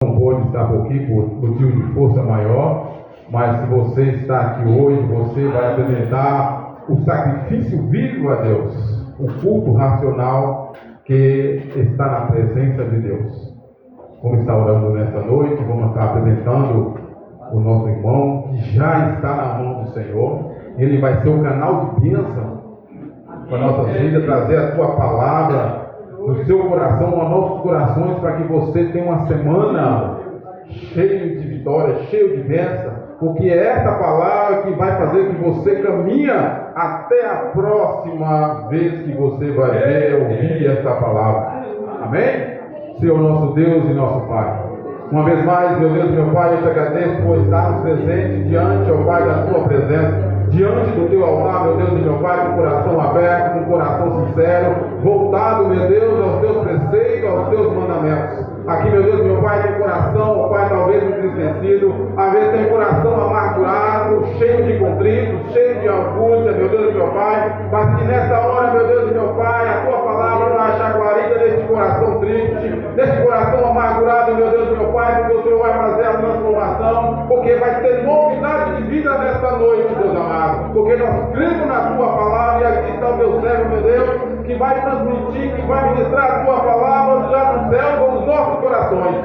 não pôde estar por aqui por motivo de força maior, mas se você está aqui hoje, você vai apresentar o sacrifício vivo a Deus, o culto racional que está na presença de Deus. Vamos estar orando nessa noite, vamos estar apresentando o nosso irmão que já está na mão do Senhor. Ele vai ser o canal de bênção para nossas vidas, trazer a tua palavra no seu coração, aos nossos corações, para que você tenha uma semana cheia de vitória, cheia de bênção, porque é essa palavra que vai fazer que você caminha até a próxima vez que você vai ver, ouvir essa palavra. Amém? Senhor nosso Deus e nosso Pai, uma vez mais, meu Deus e meu Pai, eu te agradeço por estarmos presentes diante, ó Pai, da tua presença, diante do teu altar, meu Deus e meu Pai, com o coração aberto, com o coração sincero, voltado, meu Deus, aos teus preceitos, aos teus mandamentos. Aqui, meu Deus e meu Pai, tem coração, ó Pai, talvez entristecido, às vezes tem coração amargurado, cheio de contritos, cheio de angústia, meu Deus e meu Pai, mas que nessa hora, meu Deus e meu Pai, a tua palavra vai achar guarida nesse coração triste, nesse coração amargurado, meu Deus e meu Pai, porque o Senhor vai fazer a transformação, porque vai ter novidade de vida nesta noite, Deus amado, porque nós cremos na tua palavra e aqui está o teu servo, meu Deus, que vai transmitir, que vai ministrar a tua palavra já no céu com os nossos corações.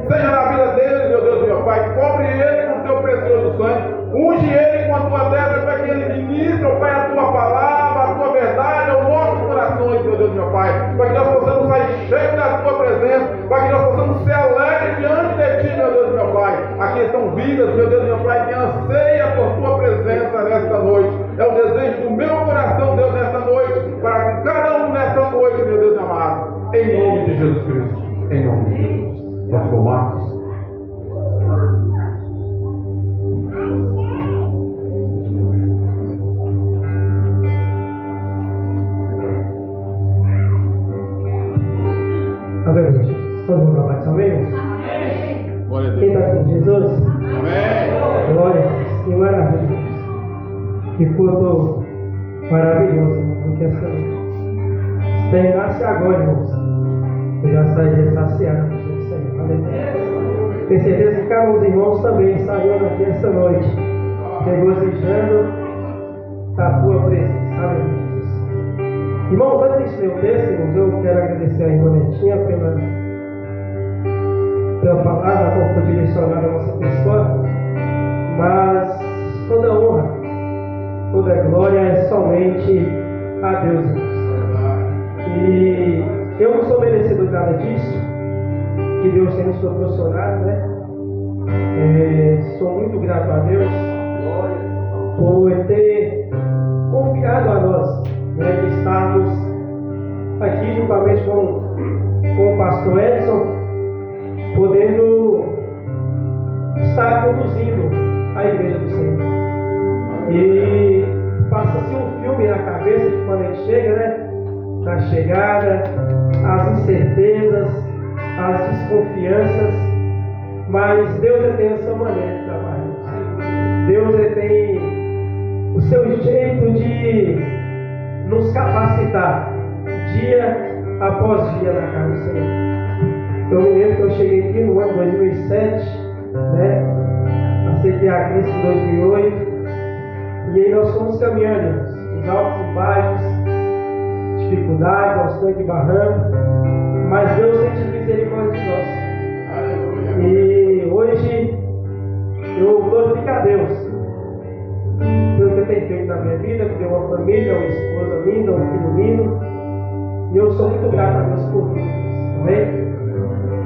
Seja na vida dele, meu Deus e meu Pai, cobre ele com o teu precioso sangue, unge ele com a tua destra para que ele ministre, ó Pai, a tua palavra, a tua verdade aos nossos corações, meu Deus e meu Pai, para que nós possamos sair cheios da tua presença, para que nós possamos ser alegres diante de ti, meu Deus e meu Pai. Aqui estão vidas, meu Deus e meu Pai, que anseia por tua presença nesta noite. É o desejo do meu coração, Deus, nesta noite, para cada um nesta noite, meu Deus amado, em nome de Jesus Cristo, em nome de Jesus. Pastor Marcos. Aleluia. Todos vão falar amém? Amém. Glória a Deus. Quem está com Jesus? Amém. Glória a Deus. Que maravilha. Que culto maravilhoso, porque essa noite. Terminasse agora, irmãos. Eu já saí saciado com o Senhor. Aleluia. Tenho certeza que cada um dos irmãos também saiu daqui essa noite, regozijando da tua presença. Aleluia. Irmãos, antes de ler o texto, irmãos, eu quero agradecer a irmã Netinha pela palavra como foi direcionada a nossa pessoa, mas toda honra, toda glória é somente a Deus, irmãos. E eu não sou merecedor nada disso que Deus tem nos proporcionado, né? Sou muito grato a Deus por ter confiado a nós, né, de estarmos aqui juntamente com o pastor Edson, podendo estar conduzindo a igreja do Senhor. E passa-se um filme na cabeça de quando a gente chega, né? A chegada, as incertezas, as desconfianças, mas Deus tem a sua maneira de trabalhar. Deus tem o seu jeito de nos capacitar dia após dia na casa do Senhor. Eu me lembro que eu cheguei aqui no ano 2007, né? Aceitei a Cristo em 2008, e aí nós fomos caminhando, os altos e baixos, dificuldades, aos tanques de barranco, mas Deus tem misericórdia de nós. E hoje eu glorifico a Deus pelo que tem feito na minha vida, que deu uma família, uma esposa linda, um filho lindo, e eu sou muito grato a Deus por tudo. Amém?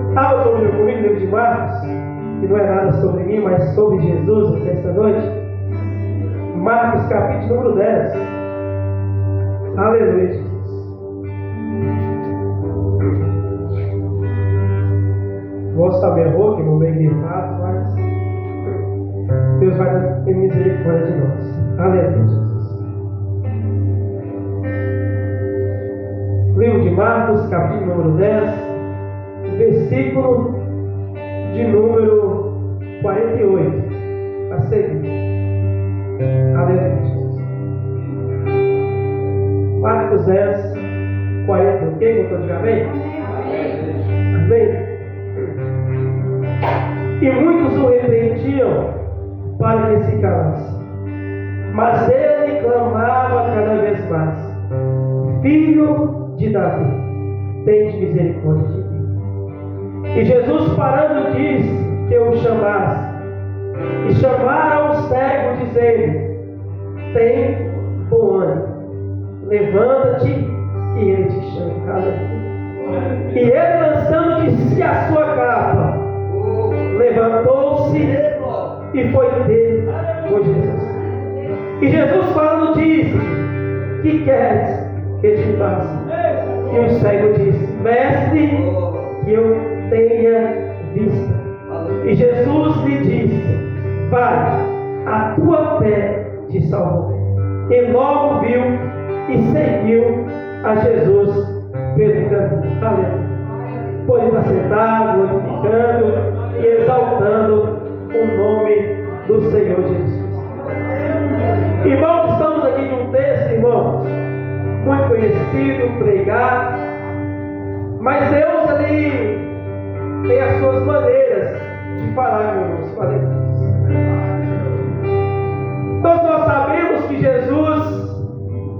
Estava comigo no livro de Marcos, que não é nada sobre mim, mas sobre Jesus aqui esta noite. Marcos capítulo número 10. Aleluia, Jesus. Vou estar meio rouco, vou meio gripado, mas Deus vai ter misericórdia de nós. Aleluia, Jesus. Livro de Marcos, capítulo número 10, versículo de número 48. A seguir. Aleluia, Jesus. Marcos 10, 40. Quem contou de amém? Amém. E muitos o repreendiam para que se calasse. Mas ele clamava cada vez mais: Filho de Davi, tende misericórdia de mim. E Jesus, parando, disse que o chamasse. E chamaram o cego, dizendo: Tem bom ânimo, levanta-te, que ele te chama. E ele, lançando de si a sua capa, levantou-se e foi ter com Jesus. E Jesus, falando, disse: Que queres que te faça? E o cego disse: Mestre, que eu tenha vista. E Jesus lhe disse: Vai, a tua fé te salvou. E logo viu e seguiu a Jesus pelo caminho. Aleluia. Pode estar sentado, glorificando e exaltando o nome do Senhor Jesus. Irmãos, estamos aqui de um texto, irmãos, muito conhecido, pregado, mas Deus, Ele tem as suas maneiras de falar conosco. Todos nós sabemos que Jesus,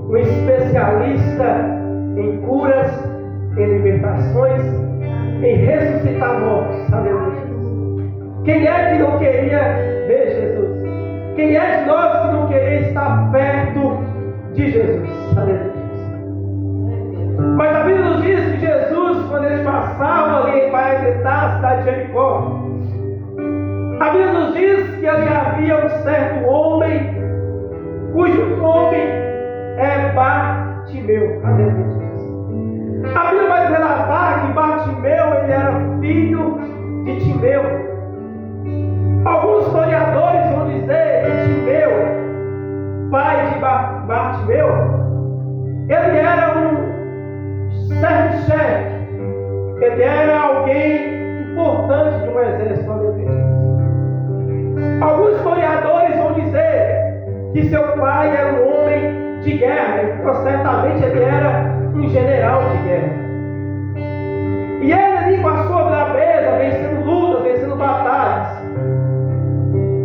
um especialista em curas, em libertações, em ressuscitar mortos. Aleluia. Quem é que não queria ver Jesus? Quem é de nós que não queria estar perto de Jesus? Aleluia. Mas a Bíblia nos diz que Jesus, quando ele passava ali para entrar a cidade de Jericó, a Bíblia nos diz que ali havia um certo homem, cujo nome é Bartimeu. Aleluia. A Bíblia vai relatar que Bartimeu, ele era filho de Timeu. Alguns historiadores vão dizer que Timeu, pai de Bartimeu, ele era um certo chefe, ele era alguém importante de um exército. Alguns historiadores vão dizer que seu pai era um homem de guerra, então certamente ele era um general de guerra. E ele ali com a sua brabeza, vencendo lutas, vencendo batalhas,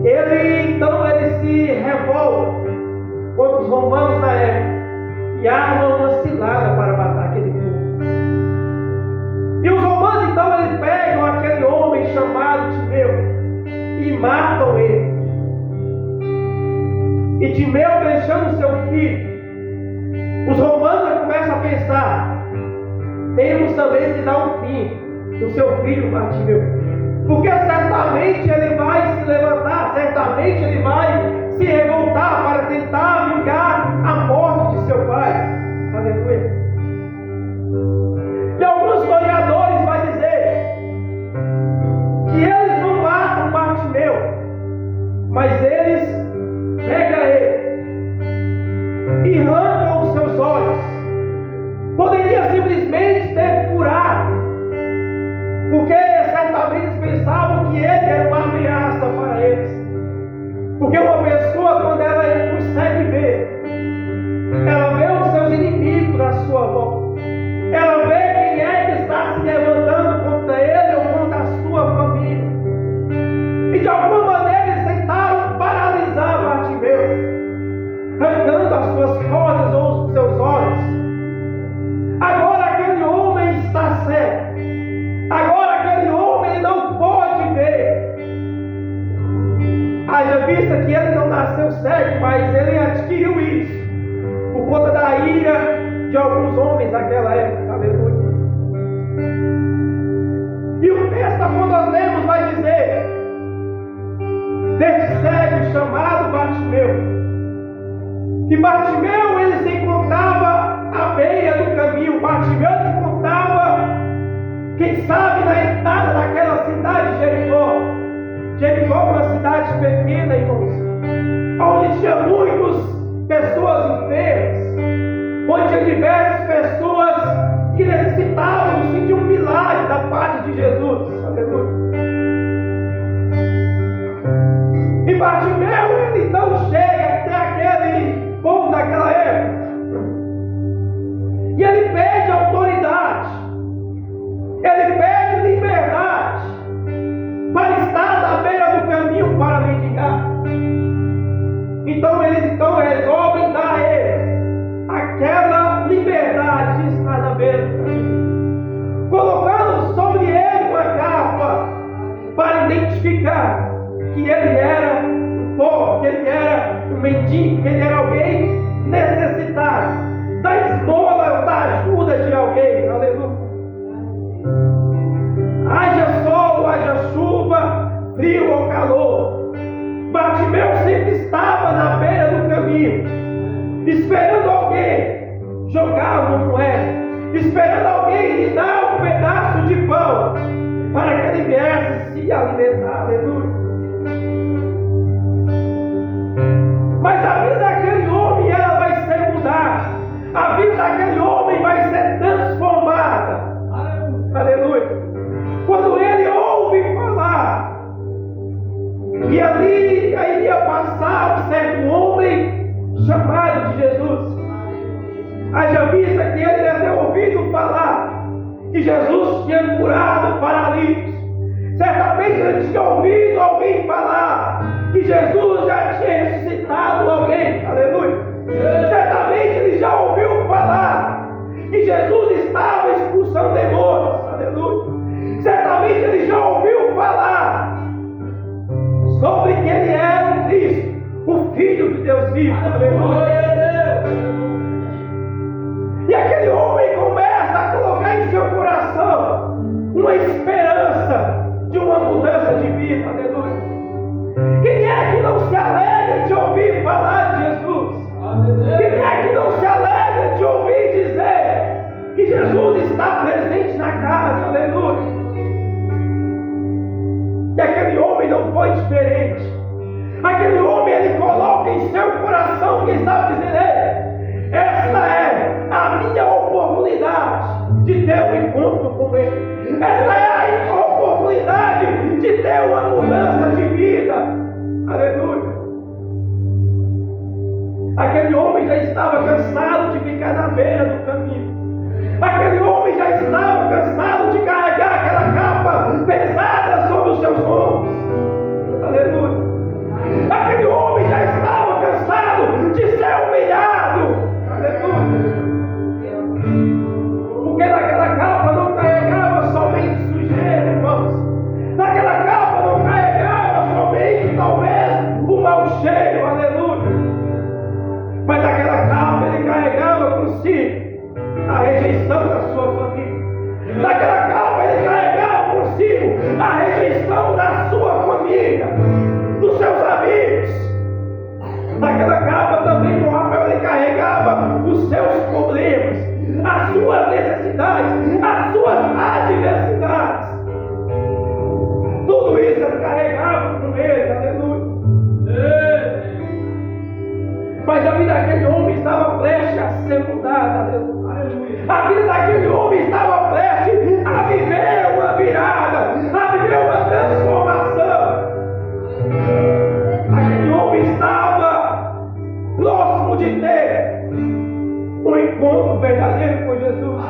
ele se revolta contra os romanos na época e arma uma cilada para matar aquele povo. E os romanos então eles pegam aquele homem chamado Timeu e matam ele. E Timeu deixando seu filho, os romanos começam a pensar: temos também que dar um fim no seu filho Bartimeu, porque certamente ele vai se levantar, certamente ele vai se revoltar para tentar vingar a morte de seu pai. Aleluia. E alguns historiadores vão dizer que eles não matam Bartimeu, mas eles pegam ele e arrancam os seus olhos. Poderia simplesmente ter furado, porque certamente eles pensavam que ele era uma ameaça para eles. Porque uma pessoa, quando ela consegue ver, ela vê os seus inimigos à sua volta, ela vê quem é que está se levantando contra ele ou contra a sua família. E de alguma maneira eles tentaram paralisar Bartimeu, arrancando as suas cordas ou os seus olhos. Agora aquele homem está cego. Agora aquele homem não pode ver. Haja vista que ele não nasceu cego, mas ele adquiriu isso por conta da ira de alguns homens daquela época. Aleluia. E o texto, quando nós lemos, vai dizer desse cego chamado Bartimeu, que Bartimeu ele se encontrava à beira do caminho. Bartimeu se encontrava, quem sabe, na entrada daquela cidade de Jericó. Jericó é uma cidade pequena, irmãos, onde tinha muitas pessoas enfermas, onde tinha diversas pessoas que necessitavam de um milagre da parte de Jesus. Aleluia. E Bartimeu, ele então chega até aquele povo daquela época e ele pede autoridade, ele pede liberdade, Então eles resolvem dar a ele aquela liberdade de estar na beira do caminho, colocando sobre ele uma capa para identificar que ele era um pobre, que ele era um mendigo, que ele era alguém necessitado da esmola, da ajuda de alguém. Aleluia. Haja sol, haja chuva, frio ou calor, Bartimeu sempre estava na beira do caminho, esperando alguém jogar uma moeda, esperando alguém lhe dar um pedaço de pão para que ele viesse se alimentar. Aleluia. Mas a vida daquele homem, ela vai ser mudada. A vida daquele homem vai ser transformada. Aleluia. Quando ele ouve falar que ali iria passar um certo homem chamado de Jesus, haja vista que ele deve ter ouvido falar que Jesus tinha curado paralíticos. Certamente ele tinha ouvido alguém falar que Jesus já tinha ressuscitado alguém. Aleluia. Certamente ele já ouviu falar que Jesus estava expulsando demônios. Aleluia. Certamente ele já ouviu falar sobre que ele era o Cristo, o Filho de Deus vivo. Aleluia. E aquele homem começa a colocar em seu coração uma esperança de uma mudança de vida. Aleluia. Quem é que não se alegra de ouvir falar de Jesus? Quem é que não se alegra de ouvir dizer que Jesus está presente na casa? Aleluia. E aquele homem não foi diferente. Aquele homem, ele coloca em seu coração, quem sabe dizer, esta é a minha oportunidade de ter um encontro com ele. Esta é a oportunidade de ter uma mudança de vida. Aleluia. Aquele homem já estava cansado de ficar na beira do caminho. Aquele homem já estava cansado de carregar aquela capa pesada sobre os seus ombros. Aleluia. Aquele homem já estava cansado de ser humilhado. Aleluia. Porque naquela capa não carregava somente sujeira, irmãos. Naquela capa não carregava somente, talvez, o mau cheiro. Aleluia. Mas naquela capa ele carregava consigo a rejeição da sua família. Naquela capa ele carregava consigo a rejeição da sua família, dos seus amigos. Naquela capa também o Rafael ele carregava os seus problemas, as suas necessidades, as suas adversidades. Tudo isso ele carregava com ele. Aleluia. Mas a vida daquele homem estava prestes a ser mudada. Aleluia. A vida daquele homem estava prestes a viver uma virada, a viver uma transformação. Aquele homem estava próximo de ter um encontro verdadeiro com Jesus.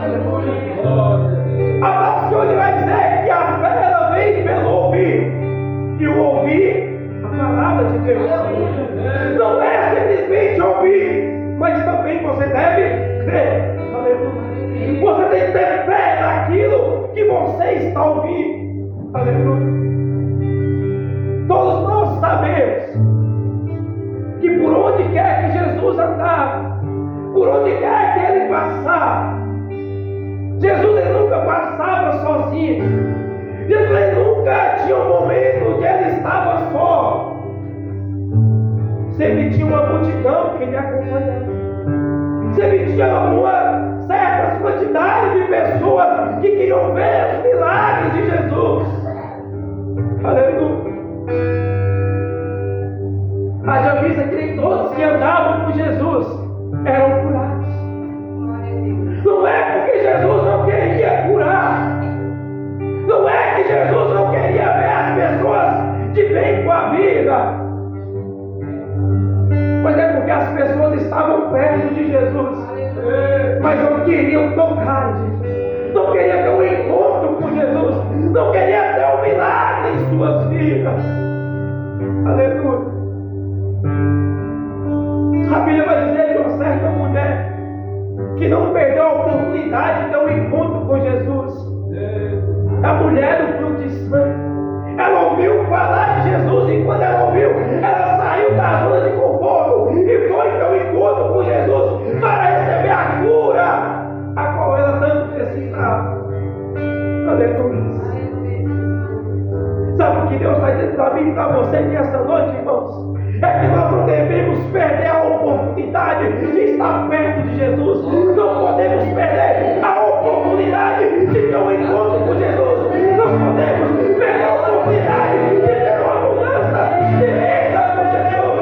A palavra do Senhor vai dizer que a fé ela vem pelo ouvir, e o ouvir a palavra de Deus. Não é simplesmente ouvir, mas também você deve crer. Aleluia. Você tem que ter fé naquilo que você está ouvindo. Aleluia. Todos nós sabemos que por onde quer que Jesus andava, por onde quer que ele passava, Jesus ele nunca passava sozinho. Jesus ele nunca tinha um momento que ele estava só. Sempre tinha uma multidão que ele acompanhava. Sempre tinha uma certa quantidade de pessoas que queriam ver os milagres de Jesus. Aleluia. Haja vista que nem todos que andavam com Jesus eram curados. Não é porque Jesus não queria curar. Não é que Jesus não queria ver as pessoas de bem com a vida. Mas é porque as pessoas estavam perto de Jesus, mas não queriam tocar em Jesus, não queriam ter um encontro com Jesus, não queriam ter um milagre em suas vidas. Aleluia. palavra que Deus está dizendo para mim e para você nessa noite, irmãos, é que nós não devemos perder a oportunidade de estar perto de Jesus. Não podemos perder a oportunidade de ter um encontro com Jesus. Não podemos perder a oportunidade de ter uma mudança de vida com Jesus.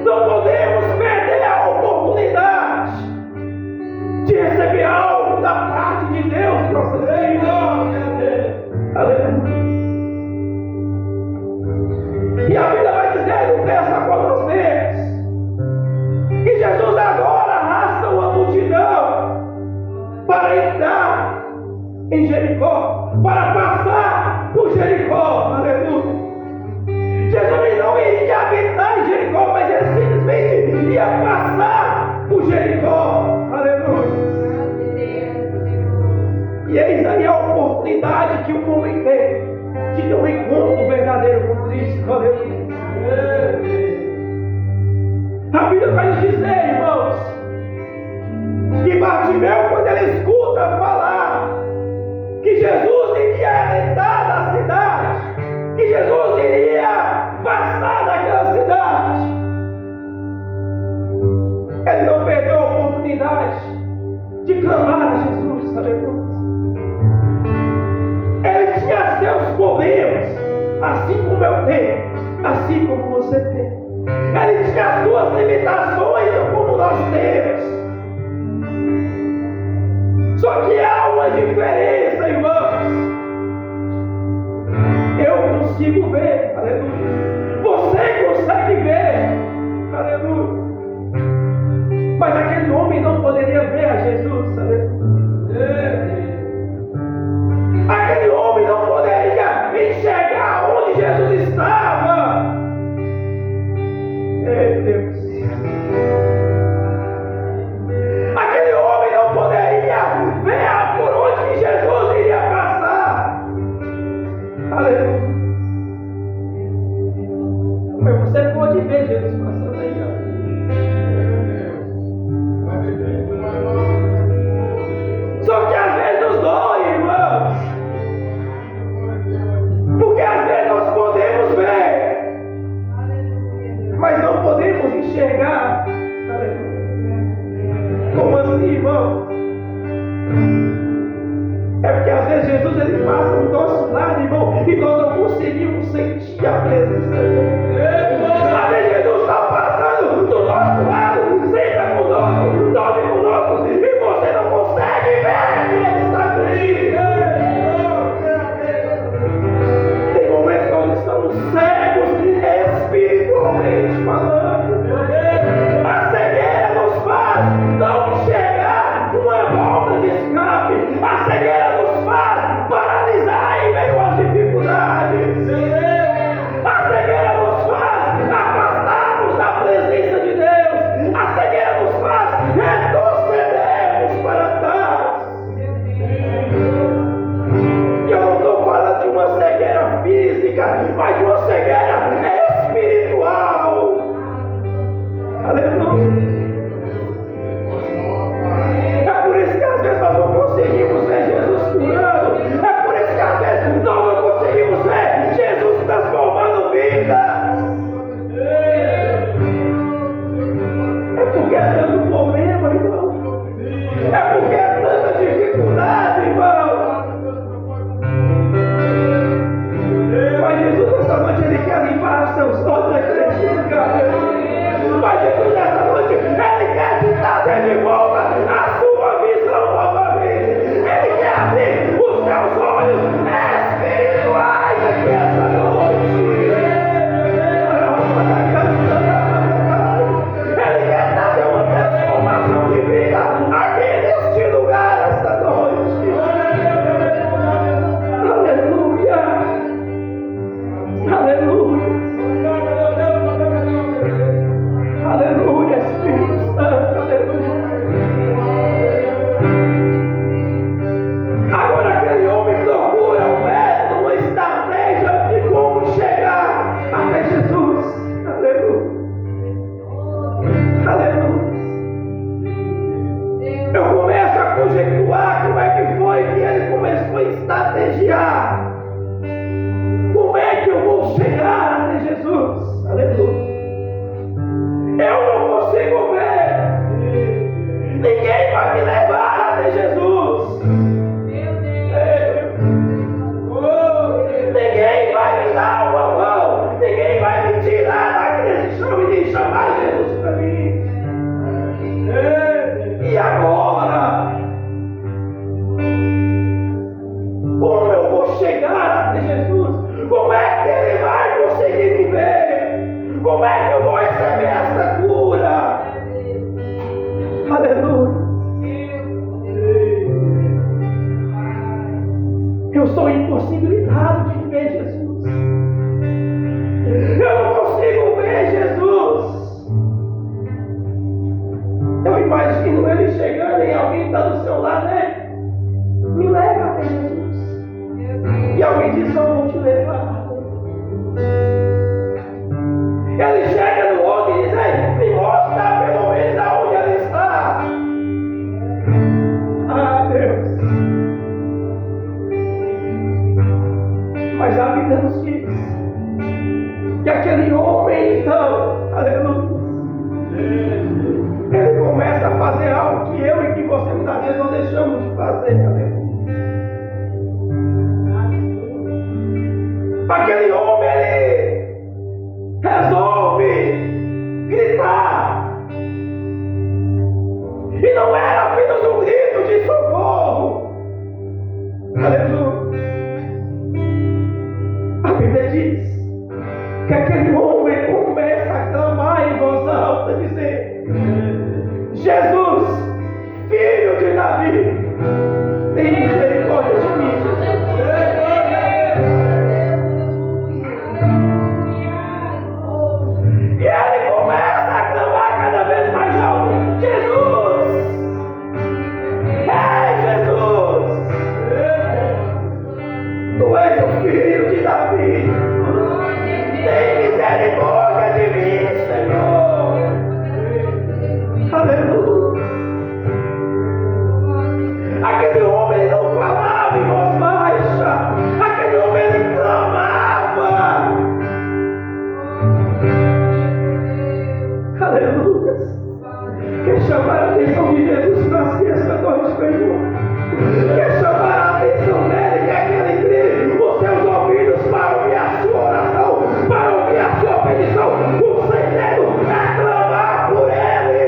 Não podemos perder a oportunidade de receber algo da parte de Deus em nossas vidas. Aleluia. E a Bíblia vai dizer no texto a qual nós lemos que Jesus agora arrasta uma multidão para entrar em Jericó, para passar por Jericó. Aleluia. Jesus não iria habitar em Jericó, mas ele simplesmente ia passar por Jericó. Aleluia. E eis aí a oportunidade que o homem tem de ter um encontro verdadeiro com Cristo. Aleluia. A Bíblia vai nos dizer, irmãos, que Bartimeu, quando ele escuta falar que Jesus iria entrar na cidade, que Jesus iria passar daquela cidade, ele não perdeu a oportunidade de clamar a Jesus. Aleluia. Ele tinha seus problemas, assim como eu tenho, assim como você tem. Ele tinha as suas limitações, como nós temos. Só que há uma diferença, irmãos. Eu consigo ver, aleluia. Você consegue ver, aleluia. Mas aquele homem não poderia ver a Jesus, aleluia. Aquele homem não poderia enxergar onde Jesus estava. Meu Deus. Aquele homem não poderia ver por onde que Jesus iria passar. Aleluia. Mas você pode ver Jesus passando aí. Só que às vezes nos dói, irmãos. Porque às vezes nós podemos ver, mas não podemos enxergar. Como assim, irmão? É porque às vezes Jesus ele passa do nosso lado, irmão, e nós não conseguimos sentir a presença dele. Às vezes Jesus está passando do nosso lado, senta conosco, dorme conosco, e você não consegue ver que ele está aqui. Tem momentos que nós estamos cegos, espiritualmente falando. A cegueira nos faz não enxergar uma volta de escape. A cegueira nos faz paralisar em meio às dificuldades. A cegueira nos conjecturar como é que foi que ele começou a estrategiar. Como é que eu vou chegar até Jesus? Aleluia. Eu não consigo ver. Ninguém vai me levar até Jesus. Ninguém vai me dar uma mão. Ninguém vai me tirar daquele chão e chamar Jesus para mim. E agora? Como eu vou chegar até Jesus? Como é que Ele vai conseguir me ver? Como é que eu vou receber essa cura? Aleluia. Eu sou impossibilitado de ver Jesus. Eu não consigo ver Jesus. Eu imagino Ele chegando e alguém está do seu lado, né? Me leva até Jesus. E alguém diz, eu vou te levar. Ele chega no outro e diz, me mostra pelo menos aonde ele está. Ah, Deus. Mas a Bíblia nos diz que aquele homem, então, aleluia, ele começa a fazer algo que eu e que você muitas vezes não deixamos de fazer, aleluia. Aquele homem, ele resolve gritar. E não era apenas um grito de socorro. Aleluia. A Bíblia diz que aquele homem começa a clamar em voz alta, dizer: Jesus, filho de Davi, tem misericórdia de mim, Jesus. E ele começa a clamar cada vez mais alto: Jesus! Ei, Jesus! Tu és o filho de Davi. Tem misericórdia de mim, Senhor. Aleluia. Aquele homem não falava em voz baixa. Aquele homem ele clamava. Aleluia. Quer chamar a atenção de Jesus nas questões, Senhor? Quer chamar a atenção dele? Quer que ele crie os seus ouvidos para ouvir a sua oração, para ouvir a sua petição? O segredo é clamar por ele.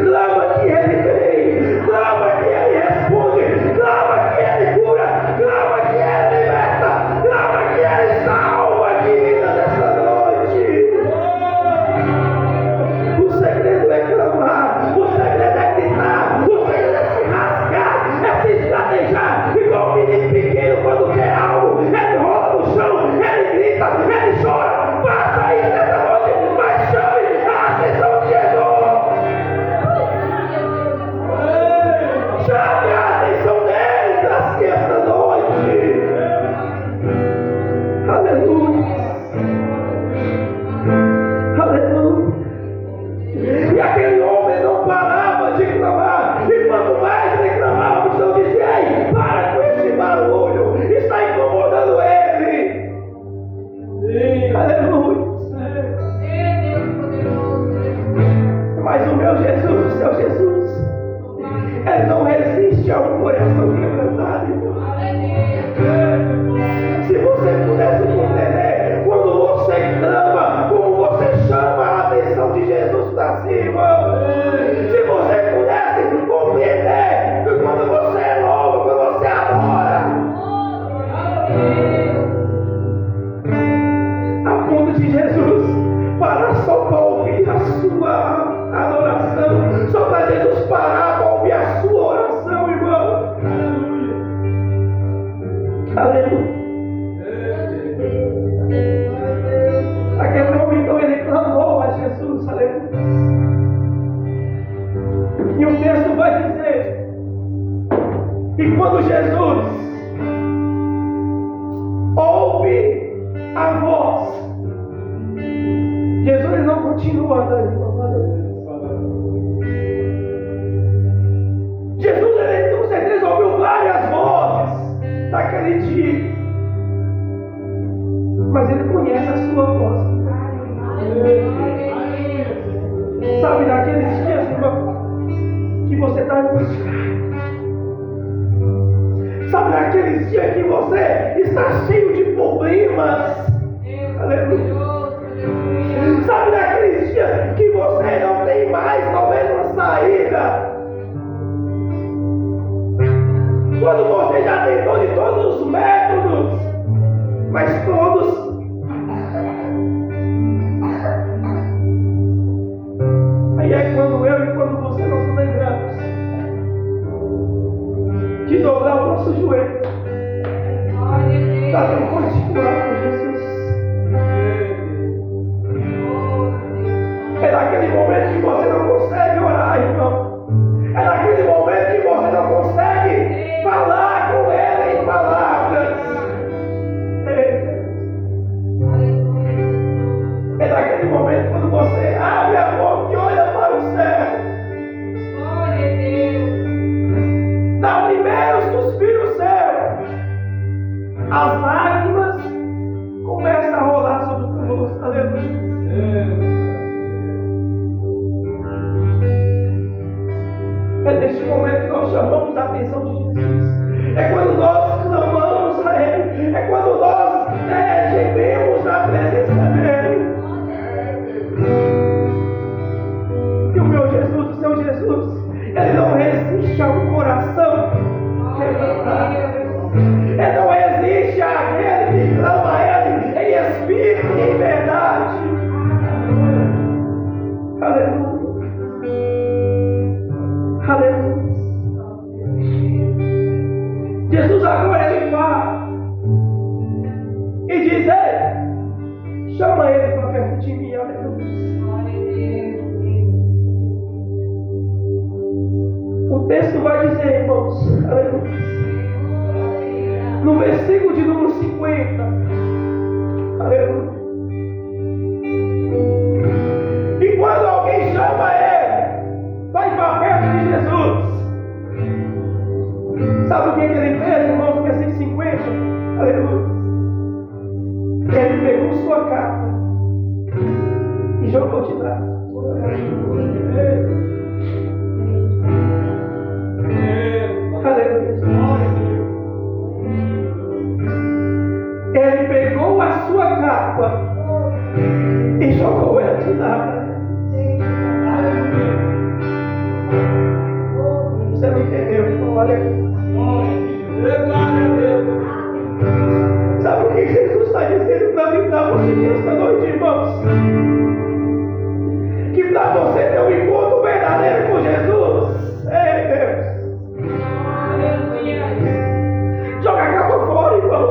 Clama que ele vem, clama que ele responde, clama que ele cura, clama que ele liberta, clama que ele salva a vida nessa noite. O segredo é clamar, o segredo é gritar, o segredo é se rasgar, é se estrategiar. Igual um menino pequeno quando quer algo, ele rola no chão, ele grita, ele chora. Faça isso nessa noite, mas chame a atenção de Jesus. Chame a atenção dele assim essa noite. Aleluia. Aleluia. E aquele homem não parava de clamar. E quanto mais ele clamava, o Senhor dizia: ei, para com esse barulho, está incomodando ele. Aleluia. Mas o meu Jesus, o seu Jesus, ele não resiste a um coração quebrantado. Se você pudesse compreender, quando você clama, como você chama a atenção de Jesus para cima. Se você pudesse compreender, que quando você louva, quando você adora, a ponto de Jesus parar só para ouvir a sua adoração, só para Jesus parar para ouvir a sua oração, irmão. Aleluia. Aquele homem, então, ele clamou a Jesus, aleluia. E o texto vai dizer que quando Jesus ouve a voz, Jesus ele não continua andando, Sabe naqueles dias, irmão, que você está angustiado. Sabe naqueles dias que você está cheio de problemas. Aleluia. Sabe naqueles dias que você não tem mais talvez uma saída. Quando você já tentou de todos os métodos, mas todos aí é quando eu e quando você nos lembramos de dobrar o nosso joelho para continuar com Jesus. É naquele momento que você não consegue orar, irmão. É naquele momento que você não consegue falar com Ele em palavras. É naquele momento quando você abre a boca e olha para o céu. Dá o primeiro suspiro ao céu. As lágrimas começam a rolar sobre o teu rosto. Aleluia. É neste momento que nós chamamos a atenção de Jesus. É quando nós clamamos a Ele. É quando nós gememos na presença dEle. E o meu Jesus, o seu Jesus, Ele não resiste a um coração quebrantado. Ele não resiste àquele que clama a Ele em espírito e em verdade. Aleluia. Aleluia. Jesus agora ele fala e diz: Ei, chama ele para perto de mim. Aleluia. O texto vai dizer, irmãos, aleluia, no versículo de número 50, aleluia, e quando alguém chama ele, vai para perto de Jesus. Sabe o que ele fez, irmãos, no versículo 50? Aleluia. Ele pegou sua capa e jogou de lado. Aleluia. Ele pegou a sua capa e jogou ela de lado. Você não entendeu, irmão? Aleluia. Sabe o que Jesus está dizendo para mim, para você nesta noite, irmãos? Que para você ter um encontro verdadeiro com Jesus, ei Deus, joga a capa fora, irmão.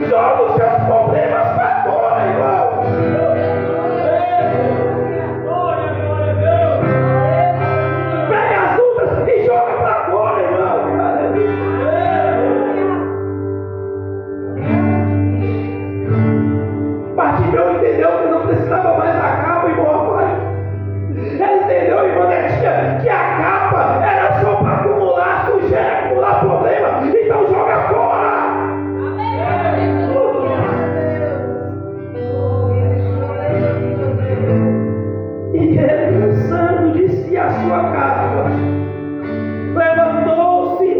Joga os seus problemas para fora, irmão. Pega as lutas e joga para fora, irmão. Bartimeu entendeu que não precisava mais da capa e boa pai. Ele entendeu, irmão, que a capa era só para acumular sujeira, acumular problema. Então joga fora. E ele, cansando de si a sua capa, levantou-se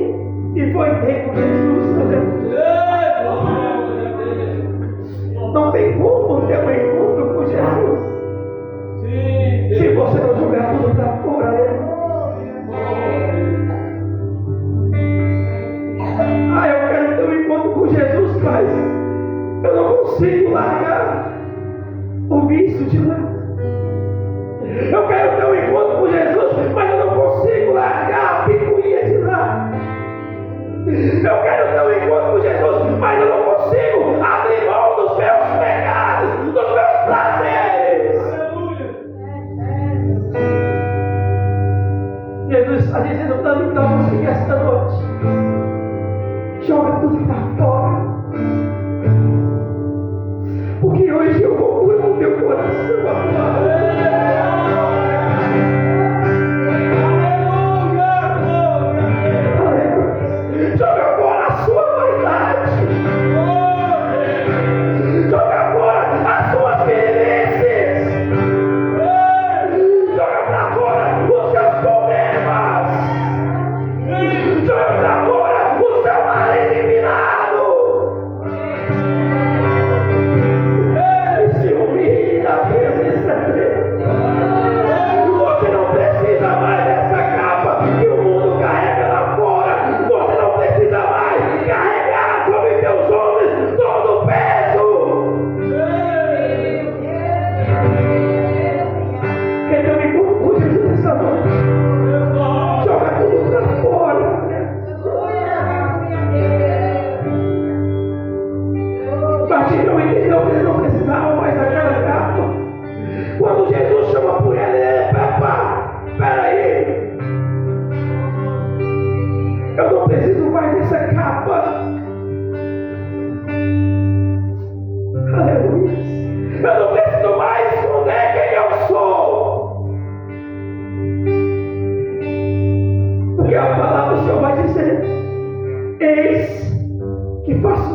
e foi ter com Jesus. Não tem como ter um encontro com Jesus se você não jogar tudo para fora. Eu quero ter um encontro com Jesus, mas eu não consigo largar o vício de lado. Eu quero ter um encontro com Jesus, mas eu não consigo largar a picuinha de lado. Eu quero ter um encontro com Jesus, mas eu não consigo abrir mão dos meus pecados, dos meus prazeres. Jesus está dizendo para mim, para você esta noite: joga tudo para fora. Porque hoje eu vou curar o teu coração, amado. Joga fora a sua vaidade. Joga fora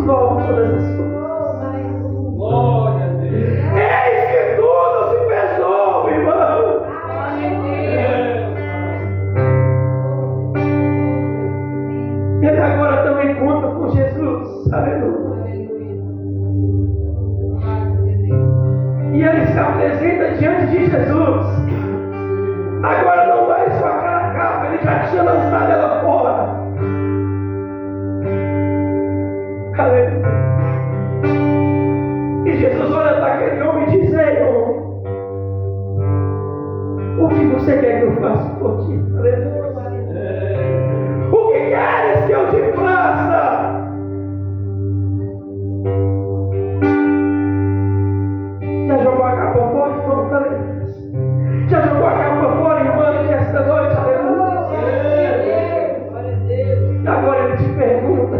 nova todas as coisas. Glória a Deus. Eis que tudo se fez novo, irmão. Ele agora também conta com Jesus. Aleluia. E ele se apresenta diante de Jesus. Agora não mais só aquela capa, ele já tinha lançado ela fora. Aleluia. E Jesus olha para aquele homem e diz: ei, homem, o que você quer que eu faça por ti? Aleluia. O que queres que eu te faça? Já jogou a capa fora, irmão? Aleluia. Já jogou a capa fora, irmão, que esta noite? Aleluia. Agora ele te pergunta: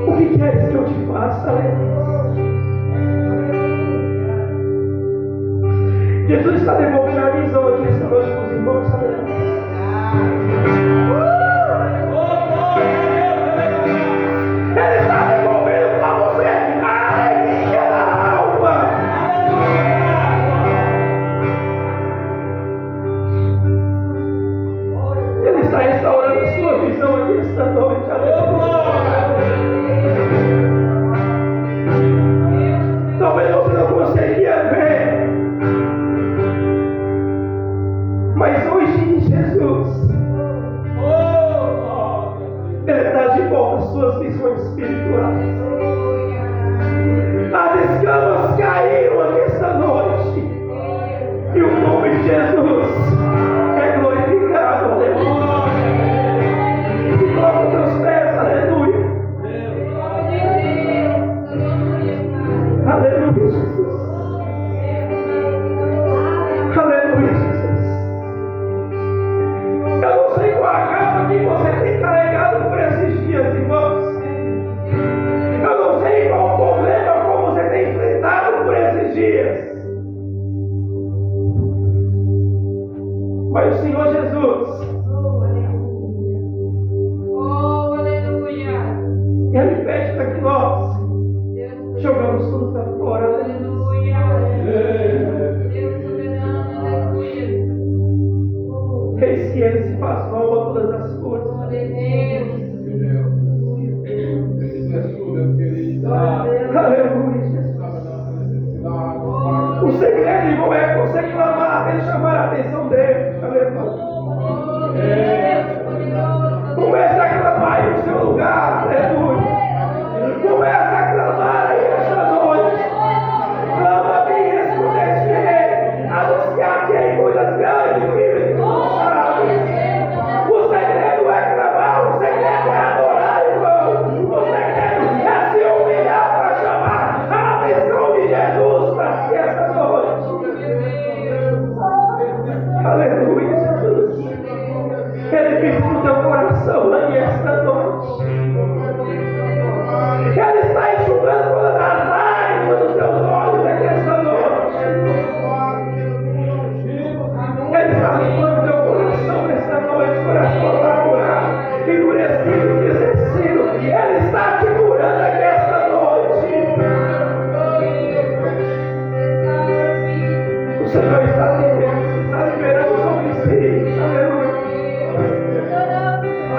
o que queres que eu te faça? Aleluia. Jesus está devolvendo a visão aqui esta noite para os irmãos. Aleluia. Ele está devolvendo para você a alegria da alma. Ele está restaurando a sua visão aqui esta noite. Talvez você não conseguia ver, mas hoje em Jesus Ele está de volta às suas visões espirituais. As escamas caíram aqui esta noite e o nome de Jesus é glorificado. Aleluia. Se coloca os teus pés. Aleluia. Aleluia, Jesus. Aleluia, Jesus. Eu não sei qual a capa que você tem carregado por esses dias, irmãos. Eu não sei qual o problema como você tem enfrentado por esses dias. Mas o Senhor Jesus, Ele pede para que nós jogamos tudo para fora. Eis que Ele se faz nova todas as coisas. Aleluia, Jesus. O segredo, irmão, é você clamar, é chamar a atenção dele. Aleluia. Começa a clamar aí no seu lugar. Aleluia. Começa a clamar aí esta noite. Clama bem e resplandecer. Anunciar que tem coisas grandes, firmes que não sabem. O segredo é clamar, o segredo é adorar, irmão. O segredo é se humilhar para chamar a atenção de Jesus para si esta noite. Aleluia, Jesus. Ele visita o teu coração aí esta noite. Ele está enxugando todas as lágrimas dos teus olhos aqui esta noite. Ele está limpando teu coração nesta noite, coração amargurado, endurecido, desecido. Ele está te curando aqui esta noite. O Senhor está liberando sobre si. Aleluia.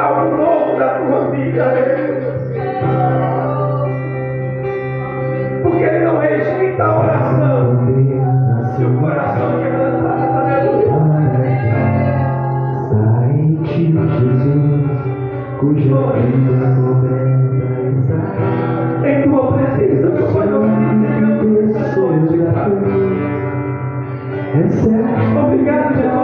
Algo novo da tua vida. Aleluia. Porque Ele não rejeita a oração. Se o coração quebrantado, aleluia. Sai de Jesus, cuja vida coberta Em tua presença, meu Senhor. é certo. Obrigado, Jesus.